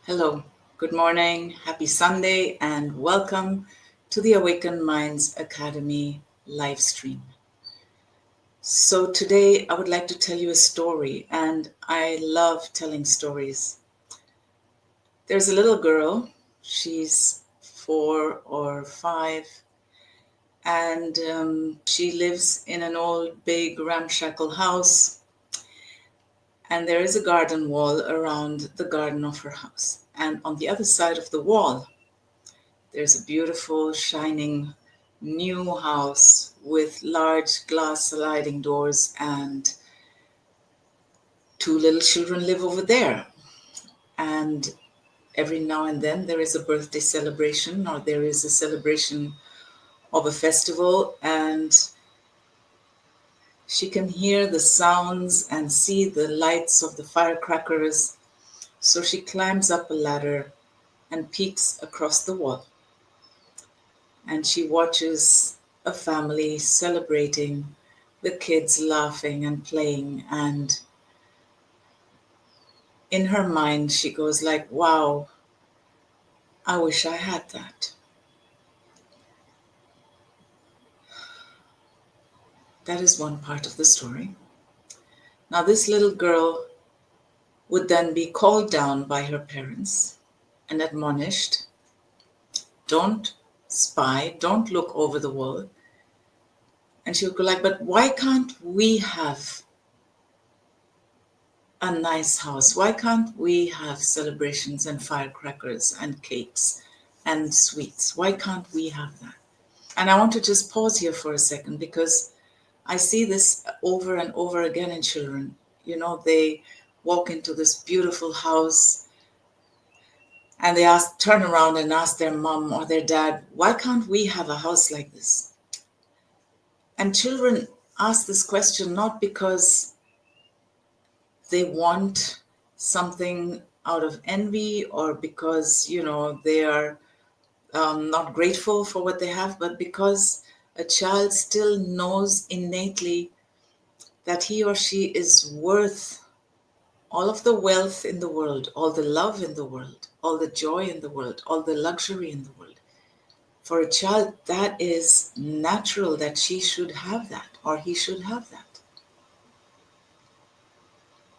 Hello, good morning, happy Sunday, and welcome to the Awakened Minds Academy live stream. So, today I would like to tell you a story, and I love telling stories. There's a little girl, she's 4 or 5, and she lives in an old, big, ramshackle house, and there is a garden wall around the garden of her house. And on the other side of the wall, there's a beautiful, shining new house with large glass sliding doors, and two little children live over there. And every now and then there is a birthday celebration or there is a celebration of a festival, and she can hear the sounds and see the lights of the firecrackers. So she climbs up a ladder and peeks across the wall, and she watches a family celebrating, the kids laughing and playing, and in her mind she goes like, wow, I wish I had that. That is one part of the story. Now this little girl would then be called down by her parents and admonished, don't spy, don't look over the wall. And she would go like, but why can't we have a nice house? Why can't we have celebrations and firecrackers and cakes and sweets? Why can't we have that? And I want to just pause here for a second, because I see this over and over again in children. You know, they walk into this beautiful house and they turn around and ask their mom or their dad, why can't we have a house like this? And children ask this question not because they want something out of envy or because, they are not grateful for what they have, but because a child still knows innately that he or she is worth all of the wealth in the world, all the love in the world, all the joy in the world, all the luxury in the world. For a child, that is natural that she should have that or he should have that.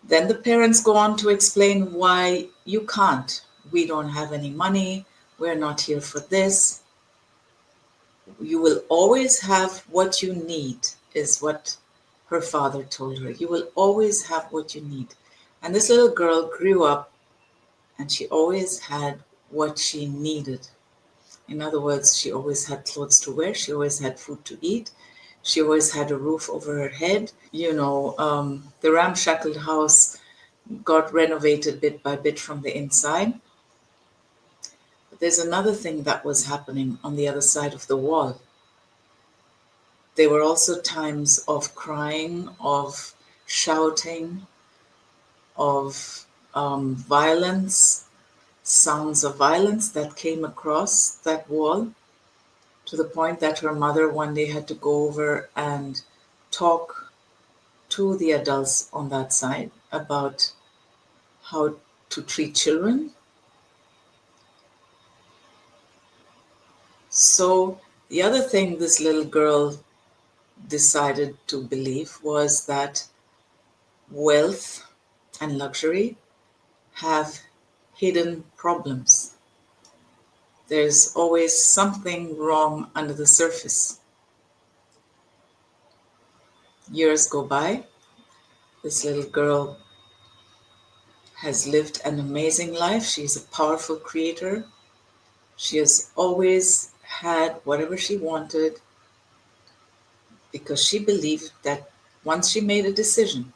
Then the parents go on to explain why you can't. We don't have any money. We're not here for this. You will always have what you need, is what her father told her. You will always have what you need. And this little girl grew up and she always had what she needed. In other words, she always had clothes to wear. She always had food to eat. She always had a roof over her head. The ramshackle house got renovated bit by bit from the inside. But there's another thing that was happening on the other side of the wall. There were also times of crying, of shouting, of violence, sounds of violence that came across that wall, to the point that her mother one day had to go over and talk to the adults on that side about how to treat children. So the other thing this little girl decided to believe was that wealth and luxury have hidden problems. There's always something wrong under the surface. Years go by. This little girl has lived an amazing life. She's a powerful creator. She has always had whatever she wanted because she believed that once she made a decision,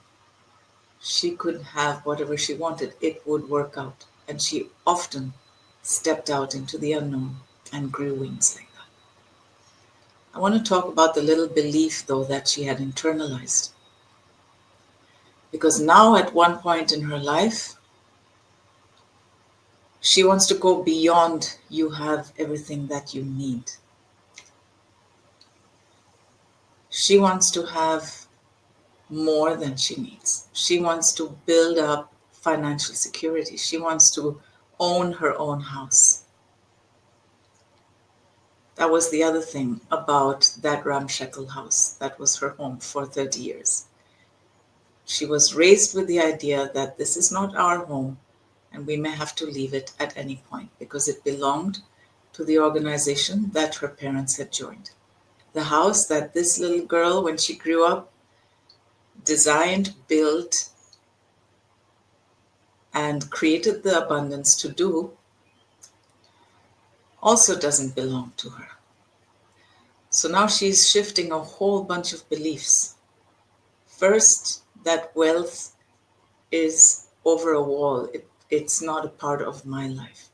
she could have whatever she wanted. It would work out. And she often stepped out into the unknown and grew wings like that. I want to talk about the little belief, though, that she had internalized. Because now, at one point in her life, she wants to go beyond you have everything that you need. She wants to have more than she needs. She wants to build up financial security. She wants to own her own house. That was the other thing about that ramshackle house. That was her home for 30 years. She was raised with the idea that this is not our home and we may have to leave it at any point because it belonged to the organization that her parents had joined. The house that this little girl, when she grew up, designed, built, and created the abundance to do also doesn't belong to her. So now she's shifting a whole bunch of beliefs. First, that wealth is over a wall. It's not a part of my life.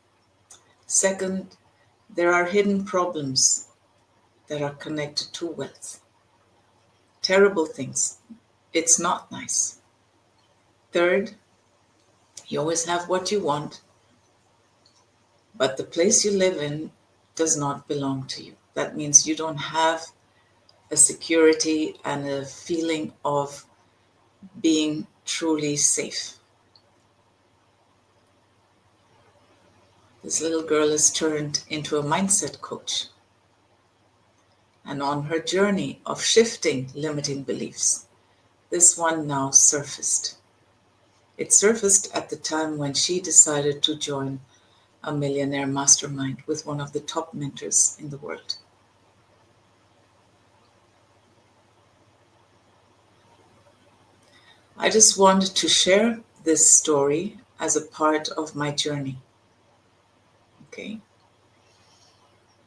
Second, there are hidden problems that are connected to wealth. Terrible things. It's not nice. Third, you always have what you want, but the place you live in does not belong to you. That means you don't have a security and a feeling of being truly safe. This little girl is turned into a mindset coach. And on her journey of shifting limiting beliefs, this one now surfaced. It surfaced at the time when she decided to join a millionaire mastermind with one of the top mentors in the world. I just wanted to share this story as a part of my journey. Okay?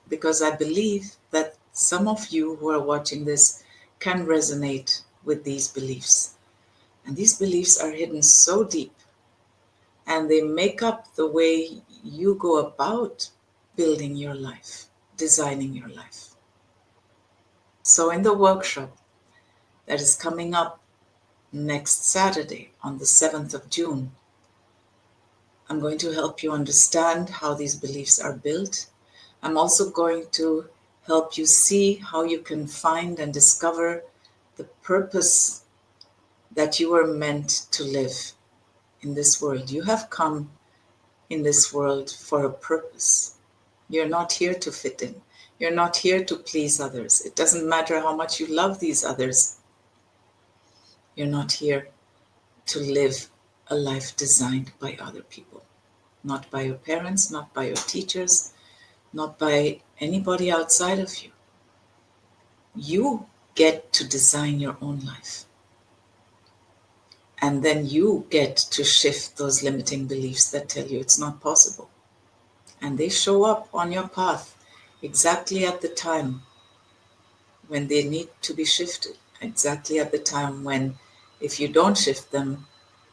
Because I believe that some of you who are watching this can resonate with these beliefs. And these beliefs are hidden so deep, and they make up the way you go about building your life, designing your life. So in the workshop that is coming up next Saturday on the 7th of June, I'm going to help you understand how these beliefs are built. I'm also going to help you see how you can find and discover the purpose that you are meant to live in this world. You have come in this world for a purpose. You're not here to fit in. You're not here to please others. It doesn't matter how much you love these others. You're not here to live a life designed by other people. Not by your parents, not by your teachers, not by anybody outside of you. You get to design your own life. And then you get to shift those limiting beliefs that tell you it's not possible. And they show up on your path exactly at the time when they need to be shifted. Exactly at the time when, if you don't shift them,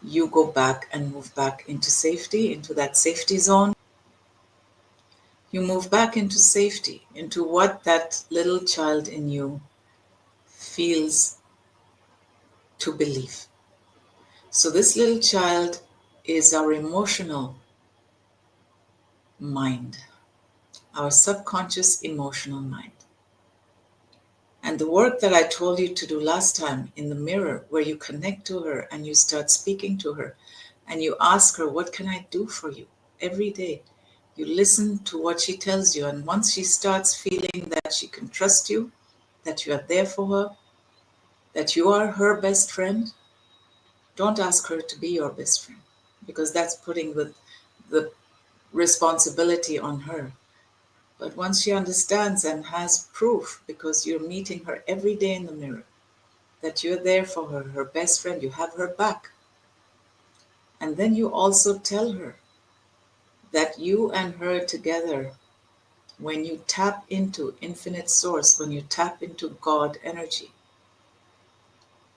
you go back and move back into safety, into that safety zone. You move back into safety, into what that little child in you feels to believe. So this little child is our emotional mind, our subconscious emotional mind. And the work that I told you to do last time in the mirror, where you connect to her and you start speaking to her and you ask her, what can I do for you? Every day, you listen to what she tells you. And once she starts feeling that she can trust you, that you are there for her, that you are her best friend, don't ask her to be your best friend, because that's putting the responsibility on her. But once she understands and has proof, because you're meeting her every day in the mirror, that you're there for her, her best friend, you have her back. And then you also tell her that you and her together, when you tap into infinite source, when you tap into God energy,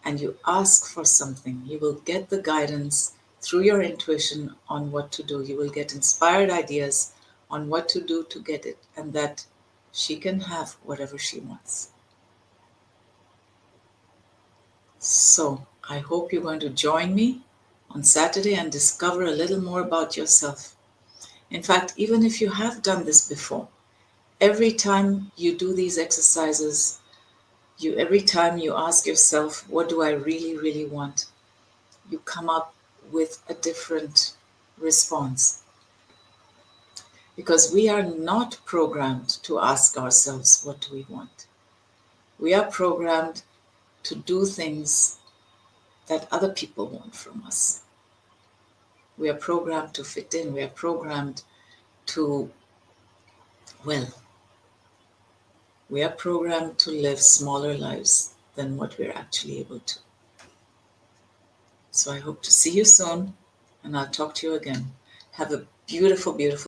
and you ask for something, you will get the guidance through your intuition on what to do. You will get inspired ideas on what to do to get it, and that she can have whatever she wants. So I hope you're going to join me on Saturday and discover a little more about yourself. In fact, even if you have done this before, every time you do these exercises, every time you ask yourself, what do I really, really want? You come up with a different response. because we are not programmed to ask ourselves, what do we want? We are programmed to do things that other people want from us. We are programmed to fit in. We are programmed to, well, we are programmed to live smaller lives than what we're actually able to. So I hope to see you soon, and I'll talk to you again. Have a beautiful, beautiful